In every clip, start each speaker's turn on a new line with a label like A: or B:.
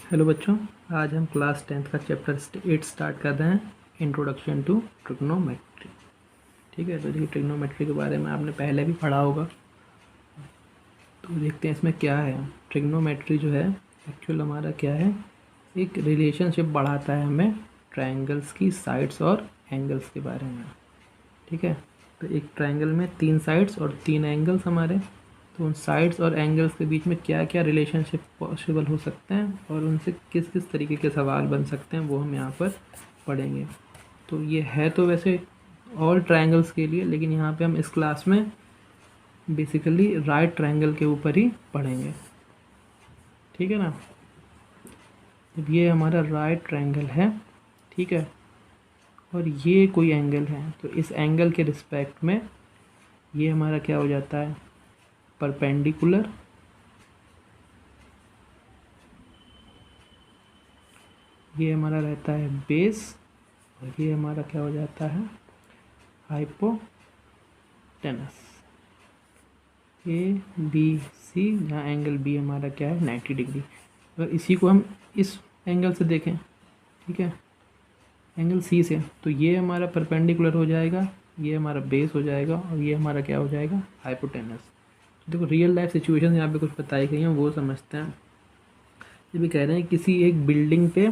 A: Hello बच्चों, आज हम क्लास 10th का चैप्टर 8 स्टार्ट कर रहे हैं, इंट्रोडक्शन टू ट्रिग्नोमेट्री। ठीक है, तो देखिए ट्रिग्नोमेट्री के बारे में आपने पहले भी पढ़ा होगा, तो देखते हैं इसमें क्या है। ट्रिग्नोमेट्री जो है एक्चुअल हमारा क्या है, एक रिलेशनशिप बढ़ाता है हमें ट्रायंगल्स की साइड्स और एंगल्स के बारे में। ठीक है, तो एक ट्रायंगल में 3 साइड्स और 3 एंगल्स हमारे, तो उन साइड्स और एंगल्स के बीच में क्या क्या रिलेशनशिप पॉसिबल हो सकते हैं और उनसे किस किस तरीके के सवाल बन सकते हैं वो हम यहाँ पर पढ़ेंगे। तो ये है तो वैसे ऑल ट्रायंगल्स के लिए, लेकिन यहाँ पे हम इस क्लास में बेसिकली राइट ट्रायंगल के ऊपर ही पढ़ेंगे। ठीक है ना, अब ये हमारा राइट ट्रायंगल है। ठीक है, और ये कोई एंगल है, तो इस एंगल के रिस्पेक्ट में ये हमारा क्या हो जाता है, परपेंडिकुलर। ये हमारा रहता है बेस, और ये हमारा क्या हो जाता है, हाइपोटेनस। ए बी सी, जहाँ एंगल बी हमारा क्या है 90 डिग्री। अगर इसी को हम इस एंगल से देखें, ठीक है, एंगल सी से, तो ये हमारा परपेंडिकुलर हो जाएगा, ये हमारा बेस हो जाएगा, और ये हमारा क्या हो जाएगा, हाइपोटेनस। देखो रियल लाइफ सिचुएशन यहाँ पे कुछ बताई गई हैं, वो समझते हैं। ये भी कह रहे हैं किसी एक बिल्डिंग पे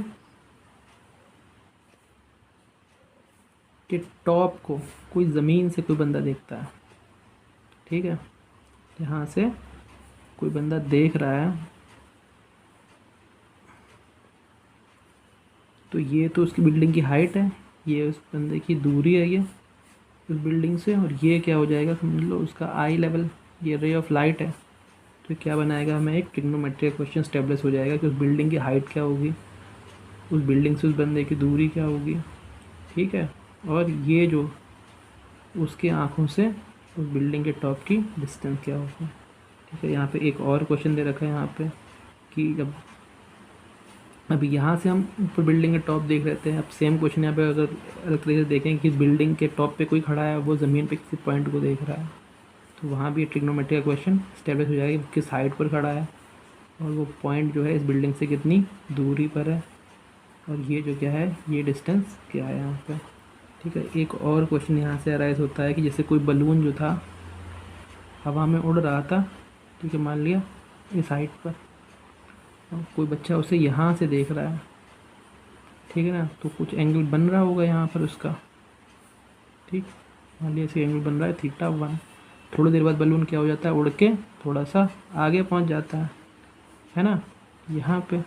A: के टॉप को कोई ज़मीन से कोई बंदा देखता है। ठीक है, यहाँ से कोई बंदा देख रहा है, तो ये तो उसकी बिल्डिंग की हाइट है, ये उस बंदे की दूरी है ये उस बिल्डिंग से, और ये क्या हो जाएगा, समझ लो उसका आई लेवल, ये रे ऑफ लाइट है। तो क्या बनाएगा, हमें एक ट्रिग्नोमेट्रिक क्वेश्चन स्टेब्लिश हो जाएगा कि उस बिल्डिंग की हाइट क्या होगी, उस बिल्डिंग से उस बंदे की दूरी क्या होगी। ठीक है, और ये जो उसके आँखों से उस बिल्डिंग के टॉप की डिस्टेंस क्या होगी। ठीक है, यहाँ पे एक और क्वेश्चन दे रखा है यहाँ पे कि जब अभी यहाँ से हम ऊपर बिल्डिंग के टॉप देख रहे थे, अब सेम क्वेश्चन यहाँ पे अगर अलग तरीके से देखें कि इस बिल्डिंग के टॉप पे कोई खड़ा है, वो ज़मीन पे किसी पॉइंट को देख रहा है, तो वहाँ भी ट्रिग्नोमेट्री का क्वेश्चन स्टेब्लिश हो जाएगा कि किस हाइट पर खड़ा है और वो पॉइंट जो है इस बिल्डिंग से कितनी दूरी पर है, और ये जो क्या है, ये डिस्टेंस क्या है यहाँ पे। ठीक है, एक और क्वेश्चन यहाँ से अराइज होता है कि जैसे कोई बलून जो था हवा में उड़ रहा था, ठीक है, मान लिया इस हाइट पर, और कोई बच्चा उसे यहाँ से देख रहा है, ठीक है ना, तो कुछ एंगल बन रहा होगा यहाँ पर उसका। ठीक, मान लिया इसे एंगल बन रहा है θ1। थोड़ी देर बाद बलून क्या हो जाता है, उड़ के थोड़ा सा आगे पहुँच जाता है ना, यहाँ पे।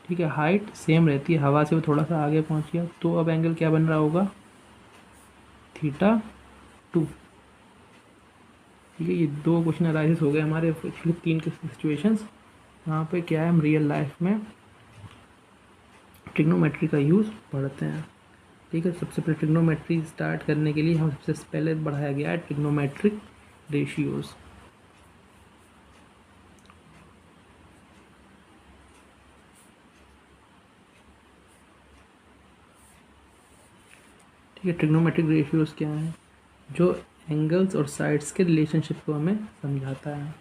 A: ठीक है, हाइट सेम रहती है, हवा से वो थोड़ा सा आगे पहुँच गया, तो अब एंगल क्या बन रहा होगा, θ2। ठीक है, ये 2 क्वेश्चन अराइज हो गए हमारे, एक्चुअली 3 के सिचुएशंस। यहाँ पे क्या है, हम रियल लाइफ में ट्रिग्नोमेट्री का यूज़ पढ़ते हैं। ठीक है, सबसे पहले ट्रिग्नोमेट्री स्टार्ट करने के लिए हम सबसे पहले बढ़ाया गया है ट्रिग्नोमेट्रिक रेशियोज़। ठीक है, ट्रिग्नोमेट्रिक रेशियोज़ क्या है, जो एंगल्स और साइड्स के रिलेशनशिप को हमें समझाता है।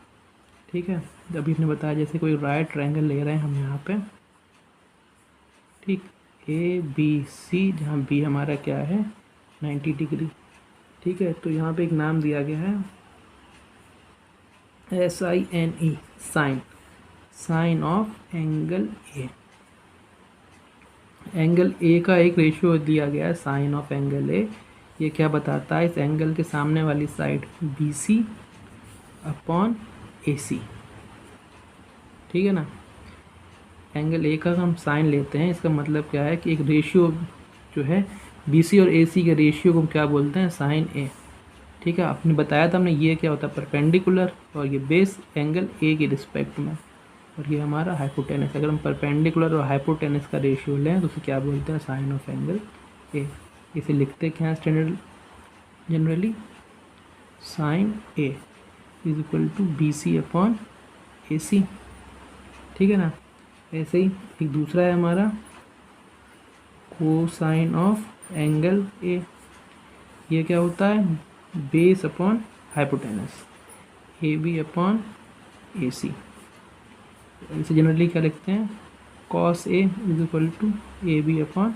A: ठीक है, अभी हमने बताया जैसे कोई राइट ट्रायंगल ले रहे हैं हम यहाँ पे, ठीक, ए बी सी, जहाँ बी हमारा क्या है 90 डिग्री। ठीक है, तो यहाँ पे एक नाम दिया गया है SINE, sine, sine of angle A. Angle A का एक रेशियो दिया गया है, साइन ऑफ एंगल ए। ये क्या बताता है, इस एंगल के सामने वाली साइड BC अपॉन AC। ठीक है ना, एंगल ए का हम साइन लेते हैं, इसका मतलब क्या है कि एक रेशियो जो है BC और AC के रेशियो को क्या बोलते हैं, साइन ए। ठीक है, आपने बताया था हमने, ये क्या होता है परपेंडिकुलर, और ये बेस एंगल ए के रिस्पेक्ट में, और ये हमारा हाइपोटेनस। अगर हम परपेंडिकुलर और हाइपोटेनस का रेशियो लें तो उसे क्या बोलते हैं, साइन ऑफ एंगल ए। इसे लिखते क्या है standard generally, sine A is equal to BC upon AC। ठीक है ना, ऐसे ही एक दूसरा है हमारा कोसाइन ऑफ एंगल ए। ये क्या होता है, base upon hypotenuse, AB upon AC। इसे जनरली क्या लिखते हैं, cos A is equal to A B upon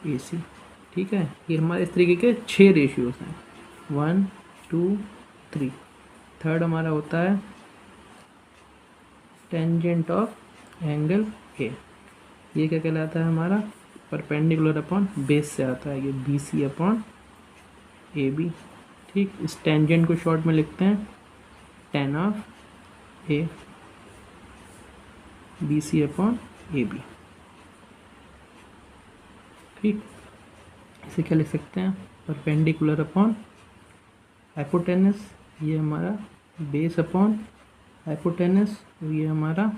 A: A C. ठीक है, ये हमारे इस तरीके के 6 रेशियोज हैं, 1 2 3। थर्ड हमारा होता है टेंजेंट ऑफ एंगल ए। ये क्या कहलाता है हमारा, परपेंडिकुलर अपॉन बेस से आता है, ये B C upon A B. ठीक, इस टेंजेंट को शॉर्ट में लिखते हैं tan of A B C upon A B. ठीक, इसे क्या लिख सकते हैं, परपेंडिकुलर अपॉन हाइपोटेनस, ये हमारा बेस अपॉन हाइपोटेनस, और ये हमारा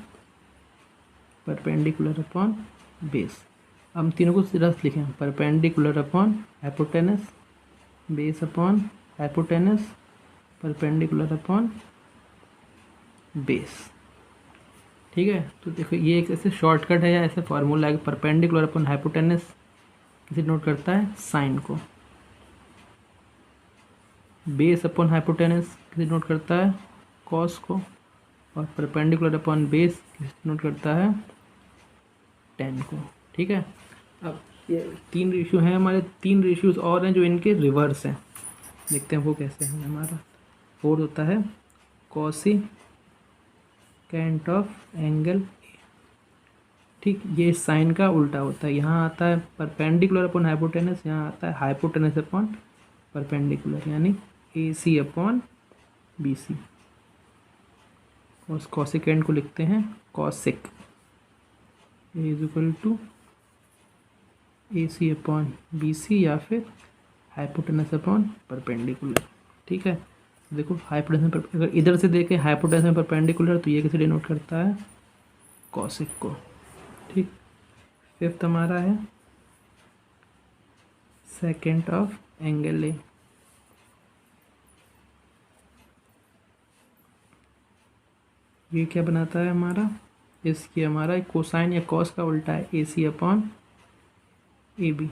A: परपेंडिकुलर अपॉन बेस। हम तीनों को सीधा लिखें, perpendicular upon hypotenuse, base upon hypotenuse, perpendicular upon base. ठीक है, तो देखो ये एक ऐसे शॉर्टकट है या ऐसे फार्मूला है, परपेंडिकुलर अपॉन हाइपोटेनस किसे नोट करता है, साइन को। बेस अपॉन हाइपोटेनस किसे नोट करता है, कॉस को। और परपेंडिकुलर अपॉन बेस किसे नोट करता है, टेन को। ठीक है, अब ये 3 रेशियो हैं हमारे, 3 रेशियोज और हैं जो इनके रिवर्स हैं, देखते हैं वो कैसे हैं। हमारा फोर्थ होता है कॉसी कैंट ऑफ एंगल। ठीक, ये साइन का उल्टा होता है, यहाँ आता है परपेंडिकुलर अपॉन हाइपोटेनस, यहाँ आता है हाइपोटेनस अपॉन परपेंडिकुलर, यानी ए सी अपॉन बी सी। और कॉसिकेंट को लिखते हैं cosec, A is equal to A C upon B C या फिर हाइपोटेनस अपॉन परपेंडिकुलर। ठीक है, देखो हाइपोटेनस अगर इधर से देखें हाइपोटेनस में परपेंडिकुलर, तो ये कैसे डिनोट करता है, कॉसिक को। ठीक, फिफ्थ हमारा है सेकेंड ऑफ एंगल ए। ये क्या बनाता है हमारा, इसकी हमारा कोसाइन या कॉस का उल्टा है, ए सी अपॉन ए बी।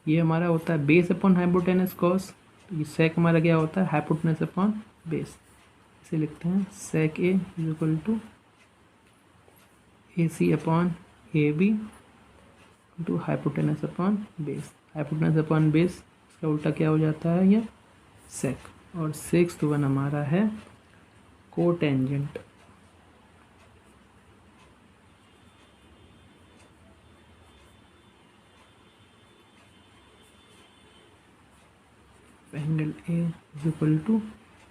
A: ये हमारा होता है बेस अपॉन हाइपोटेनस कॉस, तो ये सेक हमारा क्या होता है, हाइपोटेनस अपॉन बेस। इसे लिखते हैं sec A is equal to A C upon A B to hypotenuse upon base. Hypotenuse upon base इसका उल्टा क्या हो जाता है, ये सेक। और सिक्स्थ वन हमारा है cotangent. Angle A is equal to,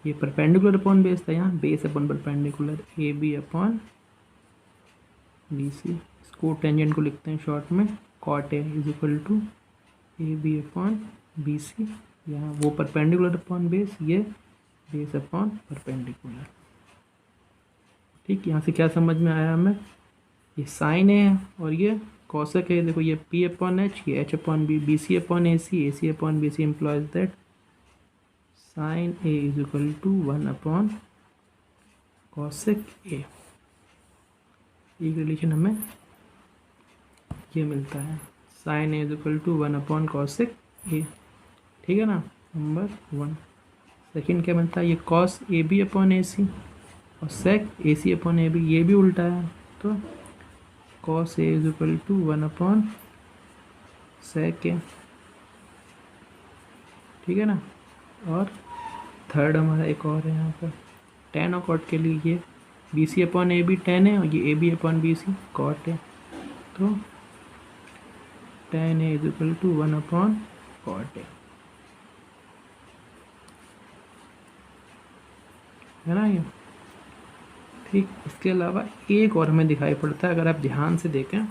A: ये परपेंडिकुलर अपॉन बेस था, यहाँ base upon perpendicular, A B upon B C. इसको टेंजेंट को लिखते हैं शॉर्ट में cot A is equal to A B upon B C. यहाँ वो परपेंडिकुलर अपॉन बेस, ये बेस अपॉन परपेंडिकुलर। ठीक, यहाँ से क्या समझ में आया हमें, ये साइन है और ये कॉसेक है। देखो ये पी अपॉन एच, ये H upon B, B C upon A C upon B C implies that sine A is equal to 1 upon cosec A. एक रिलेशन हमें ये मिलता है, sine A is equal to 1 upon cosec A. ठीक है ना, number 1। Second क्या बनता है, ये cos A B upon A सी और सेक ए सी अपॉन ए बी, ये भी उल्टा है, तो cos A is equal to 1 upon sec A. ठीक है ना, और थर्ड हमारा एक और है यहाँ पर टेन और कॉट के लिए, ये B C upon A B tan है और ये A B upon B C cot है, तो tan A is equal to 1 upon cot A, है ना ये। ठीक, इसके अलावा एक और हमें दिखाई पड़ता है, अगर आप ध्यान से देखें,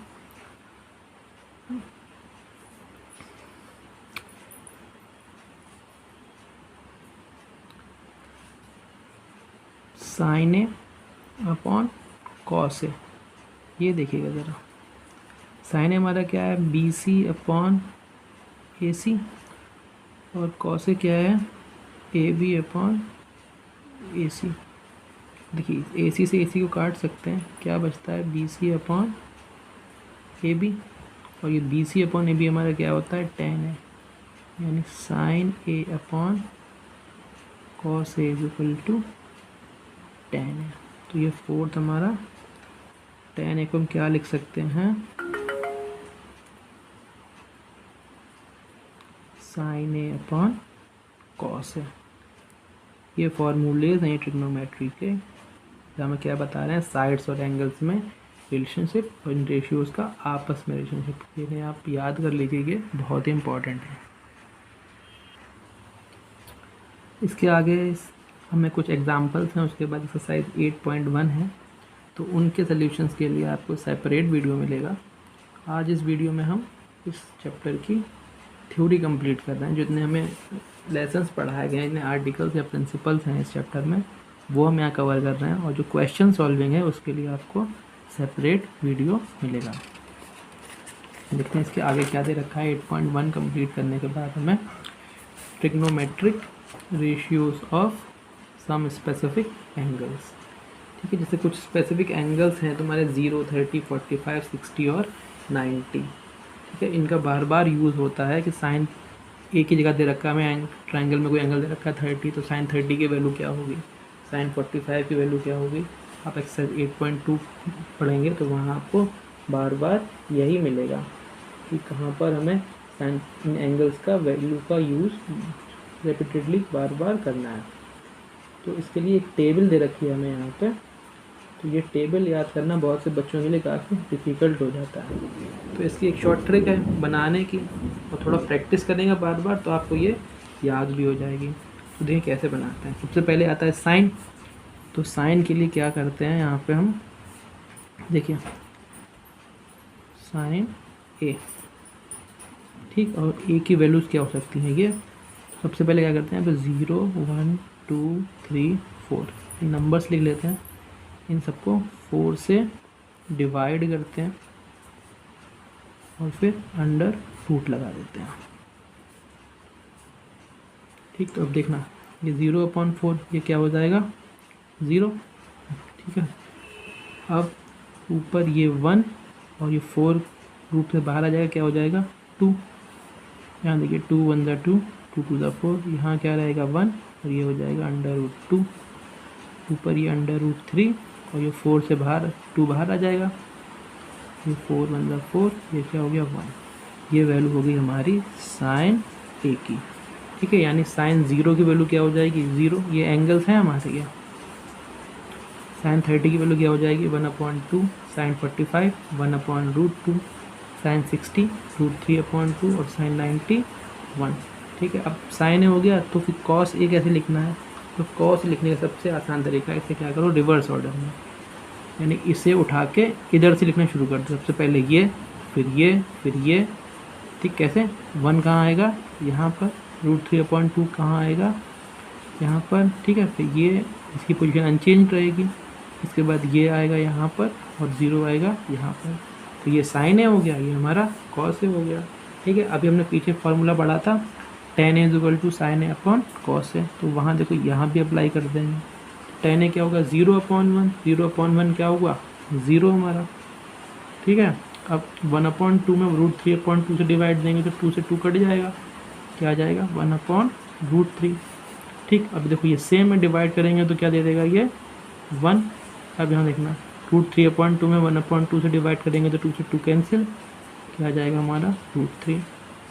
A: साइन ए अपॉन कॉस ए। ये देखिएगा ज़रा, साइन ए हमारा क्या है, बी सी अपॉन ए सी, और कॉस ए क्या है, ए बी अपॉन ए सी। देखिए ए सी से ए सी को काट सकते हैं, क्या बचता है, B C upon A B, और ये B C upon A B हमारा क्या होता है, टेन है, यानी sine A upon cos A is equal to tan है। तो ये फोर्थ हमारा tan A को हम क्या लिख सकते हैं, sin A upon cos A। ये फॉर्मूलेज हैं ट्रिग्नोमेट्री के, जहाँ हमें क्या बता रहे हैं, साइड्स और एंगल्स में रिलेशनशिप और इन रेशियोज़ का आपस में रिलेशनशिप। इन्हें आप याद कर लीजिए, बहुत ही इम्पॉर्टेंट है। इसके आगे हमें कुछ एग्जांपल्स हैं, उसके बाद एक्सरसाइज 8.1 है, तो उनके सॉल्यूशंस के लिए आपको सेपरेट वीडियो मिलेगा। आज इस वीडियो में हम इस चैप्टर की थ्योरी कंप्लीट कर रहे हैं। जितने हमें लेसन्स पढ़ाए गए हैं, जितने आर्टिकल्स या प्रिंसिपल्स हैं इस चैप्टर में, वो हम यहाँ कवर कर रहे हैं। और जो क्वेश्चन सॉल्विंग है उसके लिए आपको सेपरेट वीडियो मिलेगा। देखते हैं इसके आगे क्या दे रखा है। 8.1 कंप्लीट करने के बाद हमें trigonometric ratios of some specific angles, ठीक है, जैसे कुछ स्पेसिफिक एंगल्स हैं तुम्हारे 0, 30, 45, 60 और 90, ठीक है। इनका बार बार यूज़ होता है कि साइन एक ही जगह दे रखा है हमें, ट्रायंगल में कोई एंगल दे रखा है 30, तो साइन 30 की वैल्यू क्या होगी, साइन 45 की वैल्यू क्या होगी। आप एक्सरसाइज 8.2 पढ़ेंगे तो वहाँ आपको बार बार यही मिलेगा कि कहाँ पर हमें साइन इन एंगल्स का वैल्यू का यूज़ रेपिटेडली बार बार करना है। तो इसके लिए एक टेबल दे रखी है हमें यहाँ पे, तो ये टेबल याद करना बहुत से बच्चों के लिए काफ़ी डिफ़िकल्ट हो जाता है। तो इसकी एक शॉर्ट ट्रिक है बनाने की, और थोड़ा प्रैक्टिस करेंगे बार बार तो आपको ये याद भी हो जाएगी। तो देखिए कैसे बनाते हैं। सबसे पहले आता है साइन। तो साइन के लिए क्या करते हैं, यहाँ पे हम देखिए साइन ए, ठीक, और ए की वैल्यूज़ क्या हो सकती हैं ये। सबसे पहले क्या करते हैं, यहाँ पे 0, 1, 2, 3, 4 नंबर्स लिख लेते हैं। इन सबको 4 से डिवाइड करते हैं और फिर अंडर रूट लगा देते हैं, ठीक। तो अब देखना ये 0/4 ये क्या हो जाएगा, 0, ठीक है। अब ऊपर ये 1 और ये 4 रूट से बाहर आ जाएगा, क्या हो जाएगा 2। यहाँ देखिए 2 1 ज़ा 2, 2 2 ज़ा 4, यहाँ क्या रहेगा 1 और ये हो जाएगा अंडर रूट 2। ऊपर ये अंडर रूट 3 और ये 4 से बाहर 2 बाहर आ जाएगा, ये 4 1 ज़ा 4, ये क्या हो गया 1। ये वैल्यू हो गई हमारी साइन ए की, ठीक है। यानी साइन 0 की वैल्यू क्या हो जाएगी 0। ये एंगल्स हैं हमारे, ये साइन 30 की वैल्यू क्या हो जाएगी 1/2, साइन 45 1/√2, साइन 60 √3/2 और साइन 90 1, ठीक है। अब साइन ए हो गया, तो फिर कॉस ए कैसे लिखना है। तो कॉस लिखने का सबसे आसान तरीका है, इसे क्या करो रिवर्स ऑर्डर में, यानी इसे उठा के इधर से लिखना शुरू कर दो। सबसे पहले ये, फिर ये, फिर ये, ठीक। कैसे 1 कहाँ आएगा यहाँ पर, √3/2 कहाँ आएगा यहाँ पर, ठीक है। फिर ये इसकी पोजीशन अनचेंज रहेगी, इसके बाद ये आएगा यहाँ पर और 0 आएगा यहाँ पर। तो ये साइन ए हो गया, ये हमारा कॉस ए हो गया, ठीक है। अभी हमने पीछे फार्मूला पढ़ा था tan A = sin A upon cos A, तो वहाँ देखो यहाँ भी अप्लाई कर देंगे। tan A क्या होगा 0/1, 0/1 क्या होगा 0 हमारा, ठीक है। अब 1/2 में √3/2 से डिवाइड देंगे तो 2 से 2 कट जाएगा, क्या आ जाएगा 1/√3, ठीक। अब देखो ये सेम में डिवाइड करेंगे तो क्या दे देगा ये 1। अब यहाँ देखना √3/2 में 1/2 से डिवाइड करेंगे तो 2 से 2 कैंसिल, क्या आ जाएगा हमारा √3।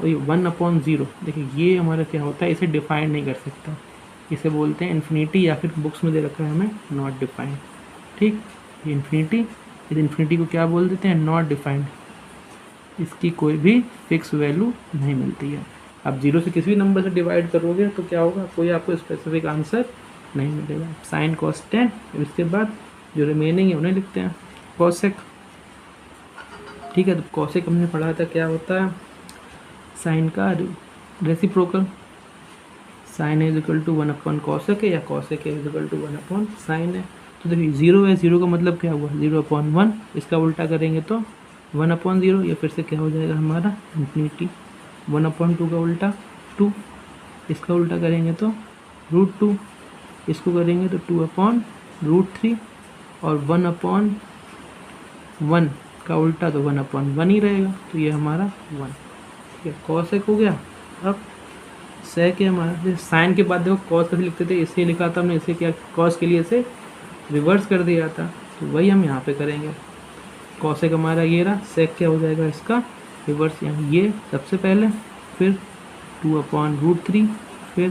A: और ये 1/0, देखिए ये हमारा क्या होता है, इसे डिफाइन नहीं कर सकता, इसे बोलते हैं इन्फिनिटी, या फिर बुक्स में दे रखा है हमें नॉट डिफाइंड, ठीक। ये इन्फिनिटी, इस इन्फिनिटी को क्या बोल देते हैं नॉट डिफाइंड, इसकी कोई भी फिक्स वैल्यू नहीं मिलती है। अब 0 से किसी भी नंबर से डिवाइड करोगे तो क्या होगा, कोई आपको स्पेसिफिक आंसर नहीं मिलेगा। साइन cos tan, इसके बाद जो रिमेनिंग है उन्हें लिखते हैं कॉसेक, ठीक है। तो कॉसेक हमने पढ़ा था क्या होता है, साइन का रेसिप्रोकल, साइन A = 1/cosec है या cosec A = 1/sin है। तो देखिए 0 है, 0 का मतलब क्या हुआ 0/1, इसका उल्टा करेंगे तो 1/0, या फिर से क्या हो जाएगा हमारा इन्फिनिटी। 1/2 का उल्टा 2, इसका उल्टा करेंगे तो √2, इसको करेंगे तो 2/√3, और 1/1 का उल्टा तो 1/1 ही रहेगा, तो ये हमारा 1, ठीक है। कॉसेक हो गया। अब सेक है हमारा, साइन के बाद देखो कॉस कैसे लिखते थे, इससे लिखा था हमने, इसे क्या कॉस के लिए इसे रिवर्स कर दिया था, तो वही हम यहाँ पे करेंगे। कॉसेक हमारा ये रहा, सेक क्या हो जाएगा इसका रिवर्स, यहाँ ये सबसे पहले, फिर 2/√3, फिर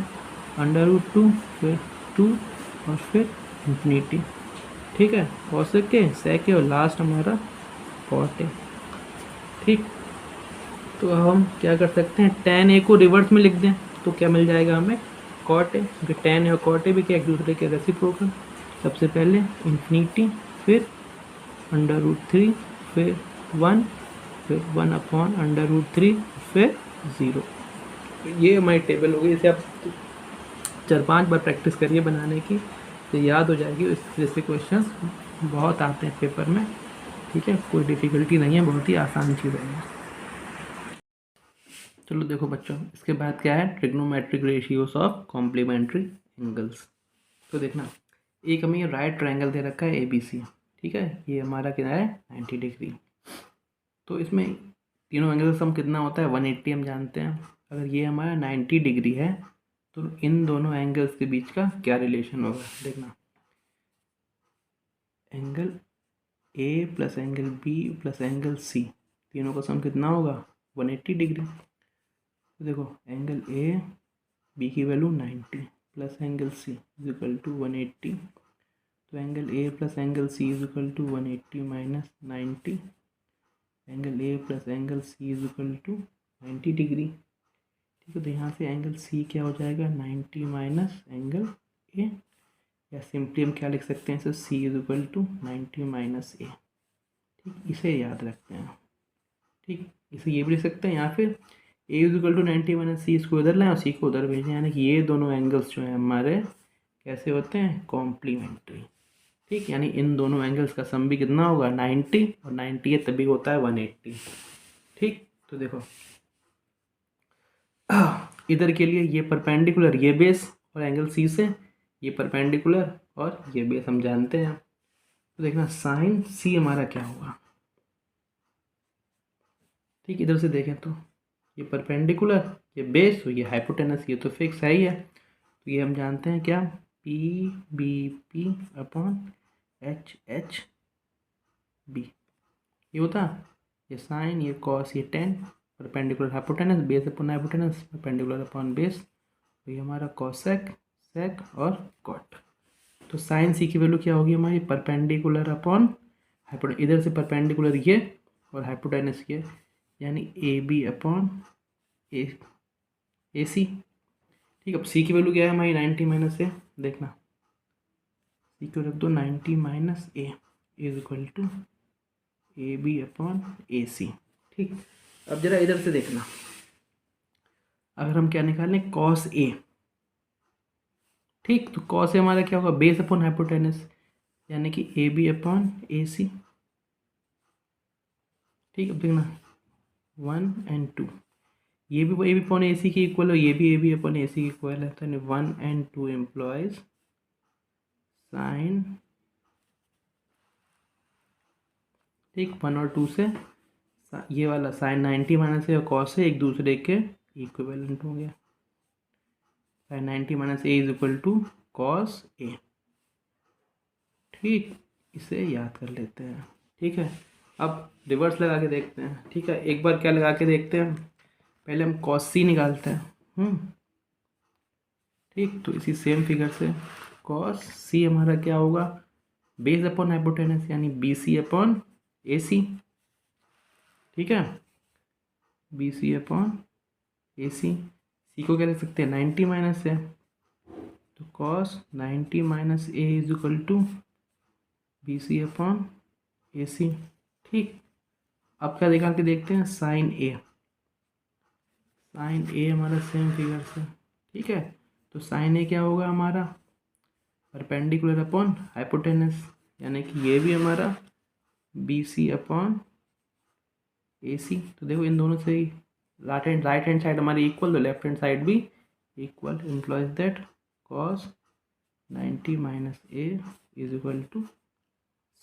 A: √2, फिर 2 और फिर इंफिनिटी। ठीक है, कॉसेक के, सेक के और लास्ट हमारा कॉट है। ठीक, तो हम क्या कर सकते हैं, tan a को रिवर्स में लिख दें तो क्या मिल जाएगा हमें, कॉट है, क्योंकि tan a और कॉट a भी क्या एक दूसरे के रेसिप्रोकल। सबसे पहले इंफिनिटी, फिर √3, फिर 1, फिर 1/√3, फिर 0। ये हमारी टेबल हो गई। इसे आप 4-5 बार प्रैक्टिस करिए बनाने की, तो याद हो जाएगी। इस तरह से क्वेश्चन बहुत आते हैं पेपर में। ठीक है, कोई डिफ़िकल्टी नहीं है, बहुत ही आसान चीज़ है। चलो देखो बच्चों, इसके बाद क्या है, trigonometric ratios of complementary angles. तो देखना, एक हमें राइट ट्रायंगल दे रखा है ABC। ठीक है, ये हमारा कितना है 90 डिग्री। तो इसमें तीनों एंगल का सम कितना होता है 180 हम जानते हैं। अगर ये हमारा 90 डिग्री है तो इन दोनों एंगल्स के बीच का क्या रिलेशन होगा, देखना, angle A plus angle B plus angle C, तीनों का सम कितना होगा 180 डिग्री। तो देखो एंगल A B की value 90 plus angle C is equal to 180, तो angle A plus angle C is equal to 180 minus 90, angle A plus angle C is equal to 90 degree. ठीक है, तो यहाँ से एंगल C क्या हो जाएगा 90 माइनस एंगल A, या सिंपली हम क्या लिख सकते हैं, इसे C is equal to 90 minus A। ठीक, इसे याद रखते हैं। ठीक, इसे ये भी लिख सकते हैं, या फिर A is equal to 90 minus C, इसको इधर लाएं और C को उधर भेजें, यानी कि ये दोनों एंगल्स जो हैं हमारे कैसे होते हैं, कॉम्प्लीमेंट्री। ठीक, यानी इन दोनों एंगल्स का सम भी कितना होगा 90, और 90 है तभी होता है 180। ठीक, तो देखो इधर के लिए ये परपेंडिकुलर, ये बेस और एंगल C से ये परपेंडिकुलर और ये बेस हम जानते हैं। तो देखना साइन C हमारा क्या होगा। ठीक, इधर से देखें तो ये परपेंडिकुलर, ये बेस और ये हाइपोटेनस, ये तो फिक्स है ही है। तो ये हम जानते हैं क्या, PBP/HHB ये होता, ये साइन, ये कॉस, ये ten, perpendicular hypotenuse, base upon hypotenuse, perpendicular upon base, तो ये हमारा कॉसेक, सेक और कॉट। तो साइन C की वैल्यू क्या होगी हमारी, परपेंडिकुलर अपॉन हाइपोटेनस, इधर से परपेंडिकुलर ये और हाइपोटेनस ये, यानी AB अपॉन AC। ठीक, अब C की वैल्यू क्या है हमारी 90 माइनस A, देखना C को रख दो 90 minus A is equal to AB upon AC। ठीक, अब जरा इधर से देखना, अगर हम क्या निकालें कॉस A। ठीक, तो कॉस A हमारा क्या होगा, बेस अपॉन हाइपोटेनस, यानी कि AB अपॉन AC। ठीक, अब देखना 1 और 2, ये भी AB अपॉन AC की इक्वल है, ये भी AB अपॉन AC की इक्वल है, तो 1 और 2 एम्प्लॉयज साइन। ठीक, 1 और 2 से ये वाला साइन 90 माइनस ए और कॉस से एक दूसरे के इक्विवेलेंट हो गया, sine 90 minus A is equal to cos A. ठीक, इसे याद कर लेते हैं। ठीक है, अब रिवर्स लगा के देखते हैं। ठीक है, एक बार क्या लगा के देखते हैं, पहले हम कॉस सी निकालते हैं। ठीक, तो इसी सेम फिगर से कॉस सी हमारा क्या होगा, बेस अपॉन हाइपोटेनस, यानी B C upon A C. ठीक है, बी सी अपॉन ए सी, सी को क्या लिख सकते हैं 90 माइनस है, तो cos 90 minus A is equal to B C upon A C. ठीक, अब क्या निकाल के देखते हैं, साइन ए, साइन ए हमारा सेम फिगर से। ठीक है, तो साइन ए क्या होगा हमारा, परपेंडिकुलर अपॉन हाइपोटेनस, यानी कि ये भी हमारा बी सी अपॉन ए सी। तो देखो इन दोनों से राइट हैंड साइड हमारी इक्वल, तो लेफ्ट हैंड साइड भी equal, implies that cos 90 minus A is equal to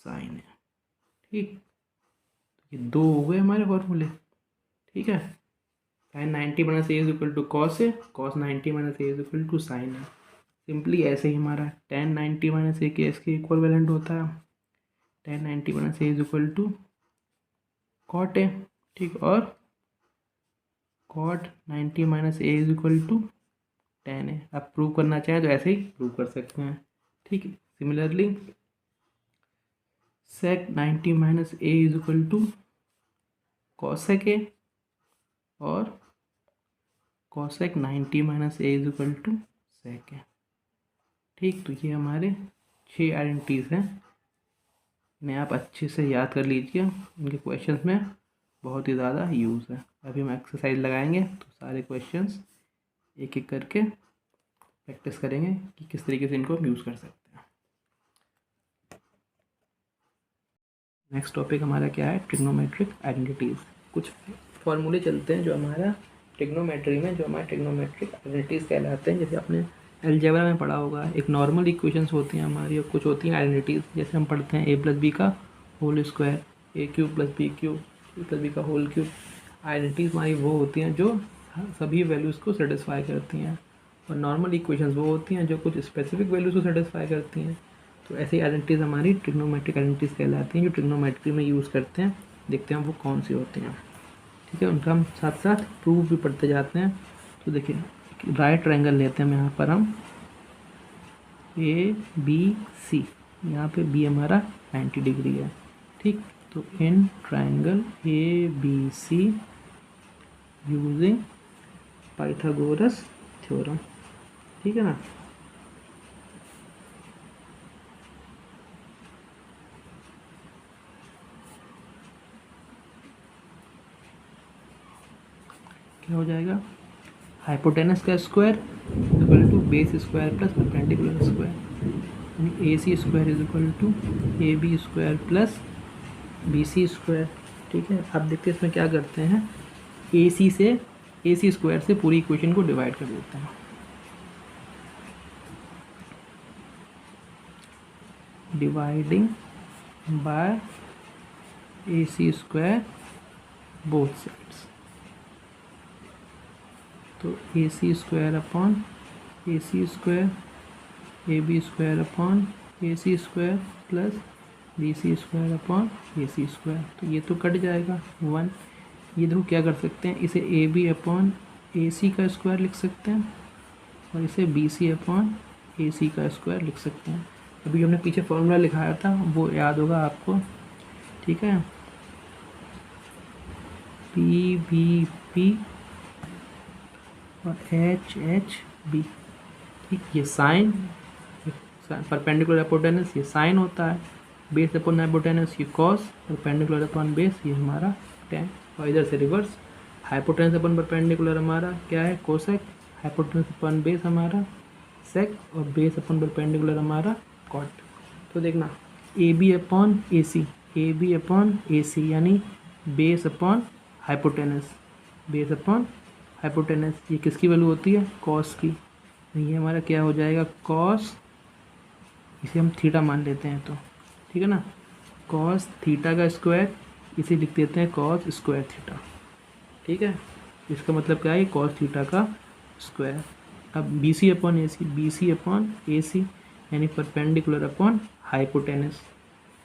A: sine A. ठीक, ये दो हो गए हमारे फॉर्मूले। ठीक है, sine 90 minus A is equal to cos A, cos 90 minus A is equal to sine A. Simply ऐसे ही हमारा tan 90 माइनस ए के इसके इक्वल वैलेंट होता है, tan 90 minus A is equal to cot है, ठीक। और cot 90 minus A is equal to 10 है। आप प्रूव करना चाहें तो ऐसे ही प्रूव कर सकते हैं, ठीक है। Similarly sec 90 minus A is equal to cosec A और cosec 90 minus A is equal to sec है, ठीक। तो ये हमारे 6 आइडेंटिटीज़ हैं, इन्हें आप अच्छे से याद कर लीजिए, इनके क्वेश्चंस में बहुत ही ज़्यादा यूज़ है। अभी हम एक्सरसाइज लगाएंगे तो सारे क्वेश्चंस एक एक करके प्रैक्टिस करेंगे कि किस तरीके से इनको हम यूज़ कर सकते हैं। नेक्स्ट टॉपिक हमारा क्या है, ट्रिग्नोमेट्रिक आइडेंटिटीज़। कुछ फॉर्मूले चलते हैं जो हमारा ट्रिग्नोमेट्री में, जो हमारे ट्रिग्नोमेट्रिक आइडेंटिटीज़ कहलाते हैं। जैसे आपने अलजेब्रा में पढ़ा होगा, एक नॉर्मल इक्वेशंस होती हैं हमारी और कुछ होती हैं आइडेंटिटीज़। जैसे हम पढ़ते हैं ए प्लस बी का होल स्क्वायर, ए क्यूब प्लस बी क्यूब, ए प्लस बी का होल क्यूब। आइडेंटिटीज़ हमारी वो होती हैं जो सभी वैल्यूज़ को सेटिस्फाई करती हैं, और नॉर्मल इक्वेशंस वो होती हैं जो कुछ स्पेसिफिक वैल्यूज़ को सेटिस्फाई करती हैं। तो ऐसी आइडेंटिटीज़ हमारी ट्रिग्नोमेट्रिक आइडेंटिटीज़ कहलाती हैं, जो ट्रिग्नोमेट्री में यूज़ करते हैं। देखते हैं वो कौन सी होती हैं, ठीक है। उनका हम साथ साथ प्रूफ भी पढ़ते जाते हैं। तो देखिए, राइट ट्रायंगल लेते हैं यहाँ पर हम ए बी सी, यहाँ पे बी हमारा 90 डिग्री है, ठीक। तो in triangle A B C using Pythagoras theorem, ठीक है ना। क्या हो जाएगा, हाइपोटेनस का square equal to base square plus perpendicular square, यानी A C square is equal to A B square plus B C square, ठीक है। अब देखते हैं इसमें क्या करते हैं, ए सी स्क्वायर से पूरी इक्वेशन को डिवाइड कर देते हैं। Dividing by A C square both sides, तो A C square upon A C square, A B square upon A C square plus B C square upon A C square. तो ये तो cut जाएगा 1। ये देखो क्या कर सकते हैं, इसे ए बी अपॉन ए सी का स्क्वायर लिख सकते हैं और इसे बी सी अपॉन ए सी का स्क्वायर लिख सकते हैं। अभी हमने पीछे फॉर्मूला लिखाया था वो याद होगा आपको, ठीक है। पी बी पी और एच एच बी, ठीक। ये साइन परपेंडिकुलर हाइपोटेनस, ये साइन होता है। बेस अपॉन हाइपोटेनस ये कॉस, परपेंडिकुलर अपॉन बेस ये हमारा टेन, और इधर से रिवर्स हाइपोटेनस अपॉन परपेंडिकुलर हमारा क्या है, कोसेक, हाइपोटेनस अपॉन बेस हमारा सेक, और बेस अपॉन परपेंडिकुलर हमारा कॉट। तो देखना A B upon A C, A B upon A C यानी base upon hypotenuse, base upon hypotenuse, ये किसकी वैल्यू होती है, कॉस की। ये हमारा क्या हो जाएगा, कॉस, इसे हम थीटा मान लेते हैं तो, ठीक है ना। कॉस थीटा का स्क्वायर, इसे लिख देते हैं कॉस स्क्वायर थीटा, ठीक है। इसका मतलब क्या है, कॉस थीटा का स्क्वायर। अब B C upon A C, B C upon A C यानी perpendicular upon hypotenuse,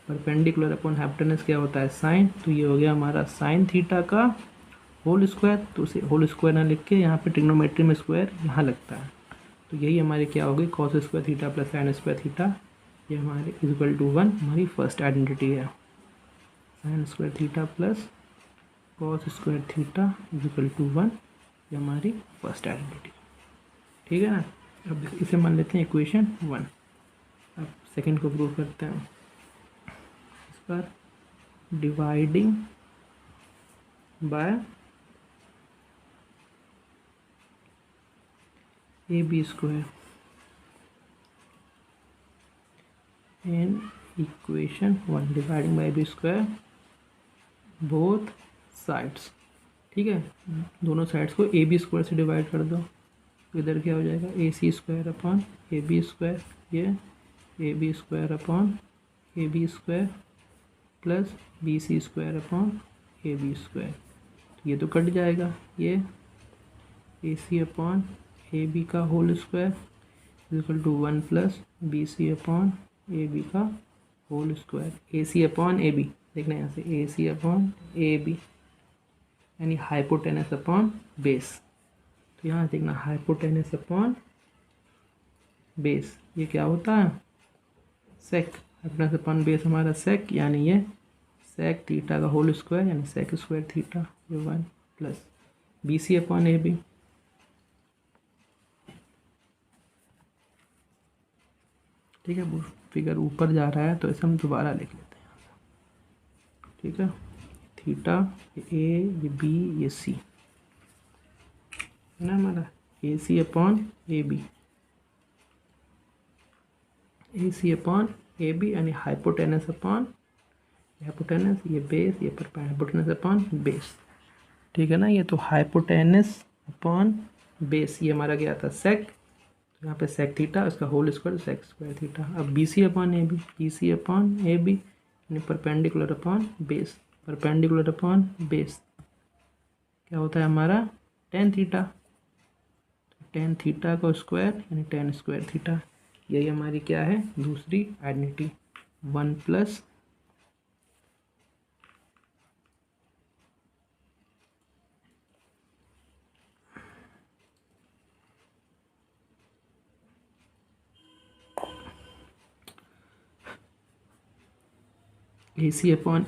A: perpendicular upon hypotenuse क्या होता है, साइन। तो ये हो गया हमारा साइन थीटा का होल स्क्वायर। तो उसे होल स्क्वायर ना लिख के यहाँ पे ट्रिग्नोमेट्री में स्क्वायर यहाँ लगता है। तो यही हमारी क्या होगी, cos square theta plus sine square theta, ये हमारे इक्वल टू 1 हमारी फर्स्ट आइडेंटिटी है। Sine square theta plus cos square theta equal to 1, ये हमारी फर्स्ट आइडेंटिटी, ठीक है ना। अब इसे मान लेते हैं इक्वेशन 1। अब सेकेंड को प्रूव करते हैं। इस पर dividing by A B square in equation 1, dividing by B square both sides, ठीक है। दोनों साइड्स को ए बी स्क्वायर से डिवाइड कर दो, तो इधर क्या हो जाएगा, A C square upon A B square, ये A B square upon A B square plus B C square upon A B square. ये तो कट जाएगा, ये A C upon A B का whole square equal to 1 plus B C upon A B का whole square, A C upon A B, देखना यहाँ से A C upon A B यानी हाइपोटेनस अपॉन बेस। तो यहाँ देखना हाइपोटेनस अपॉन बेस ये क्या होता है सेक। हाइपोटेनस अपॉन बेस हमारा सेक यानी ये सेक थीटा का होल स्क्वायर यानी सेक स्क्वायर थीटा ये 1 plus B C upon A B. ठीक है, वो फिगर ऊपर जा रहा है तो इसे हम दोबारा लिख लेते हैं। ठीक है, थीटा ए ये बी ये सी है ना हमारा ए सी अपॉन ए बी यानी हाइपोटेनस अपॉन हाइपोटेनस ये बेस ये पर हाइपोटेनस अपॉन बेस। ठीक है ना, ये तो हाइपोटेनस अपॉन बेस ये हमारा गया था सेक, यहाँ पे सेक थीटा उसका whole square sec square theta. अब B C upon A B यानी परपेंडिकुलर अपॉन बेस क्या होता है हमारा टेन थीटा। तो टेन थीटा का स्क्वायर यानी टेन स्क्वायर थीटा। यही हमारी क्या है दूसरी identity 1 plus A C upon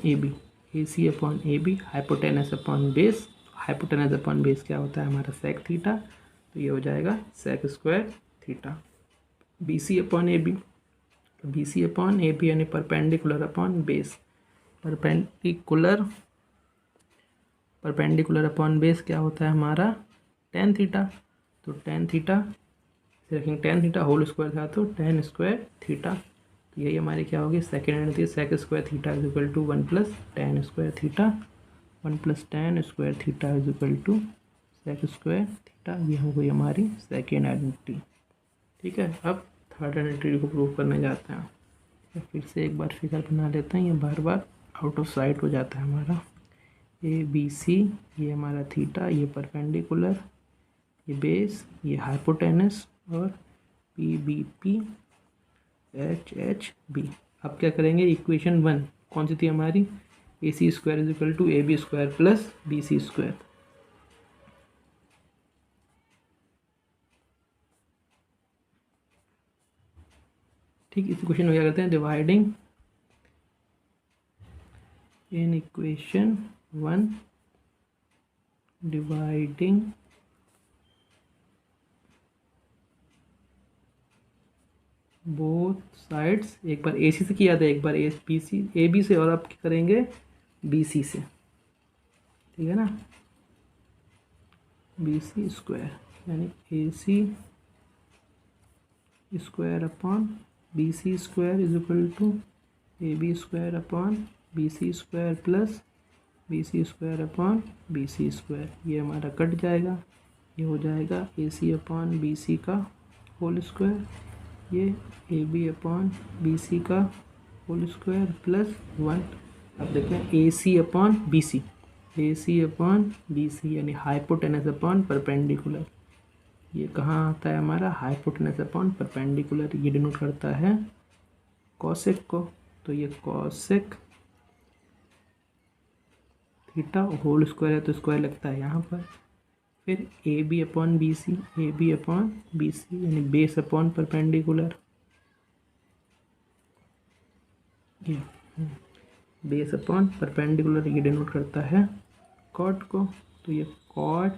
A: A B hypotenuse upon base. Hypotenuse upon base क्या होता है हमारा सेक थीटा, तो ये हो जाएगा sec square theta. B C upon A B यानी perpendicular upon base. Perpendicular upon base क्या होता है हमारा टेन थीटा। तो टेन थीटा रखेंगे, टेन थीटा होल स्क्वायर था तो टेन स्क्वायर थीटा। तो यही हमारी क्या होगी second identity sec square theta is equal to 1 plus tan square theta is equal to sec square theta. ये हो गई हमारी सेकेंड आइडेंटिटी। ठीक है, अब थर्ड आइडेंटिटी को प्रूव करने जाते हैं। तो फिर से एक बार फिगर बना लेते हैं, ये बार बार आउट ऑफ साइट हो जाता है हमारा। ए बी सी ये हमारा थीटा ये परपेंडिकुलर ये बेस ये हाइपोटेनस और P B P H B. अब क्या करेंगे इक्वेशन 1 कौन सी थी हमारी A C square is equal to A B square plus B C square. ठीक, इस इक्वेशन में क्या करते हैं dividing in equation 1 dividing both sides. एक बार ए सी से किया था एक बार ए बी से और अब क्या करेंगे बी सी से। ठीक है ना, बी सी स्क्वायर यानी A C square upon B C square is equal to A B square upon B C square plus B C square upon B C square. ये हमारा कट जाएगा, ये हो जाएगा A C upon B C का whole square ये A B upon B C का whole square plus 1। अब देखें ए सी अपॉन बी सी यानी हाइपोटेनस अपॉन परपेंडिकुलर। ये कहाँ आता है हमारा हाइपोटेनस अपॉन परपेंडिकुलर, ये डिनोट करता है कॉसेक को। तो ये कॉसेक थीटा होल स्क्वायर है तो स्क्वायर लगता है यहाँ पर। फिर A B upon B C यानी बेस अपॉन परपेंडिकुलर ये बेस अपॉन परपेंडिकुलर ये डिनोट करता है कॉट को। तो ये कॉट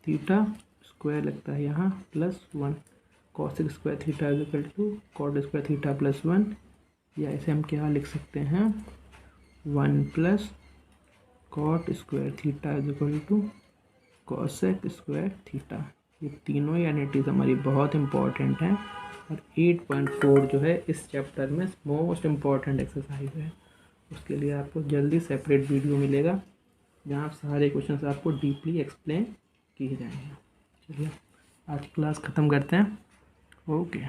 A: थीटा स्क्वायर लगता है यहाँ plus 1 cosec square theta is equal to cot square theta plus 1। या ऐसे हम क्या लिख सकते हैं 1 plus cot square theta is equal to cosec square theta. ये तीनों ही आइडेंटिटीज हमारी बहुत इंपॉर्टेंट हैं और 8.4 जो है इस चैप्टर में मोस्ट इम्पॉर्टेंट एक्सरसाइज है। उसके लिए आपको जल्दी सेपरेट वीडियो मिलेगा जहाँ सारे क्वेश्चंस आपको डीपली एक्सप्लेन किए जाएंगे। चलिए आज की क्लास ख़त्म करते हैं। ओके।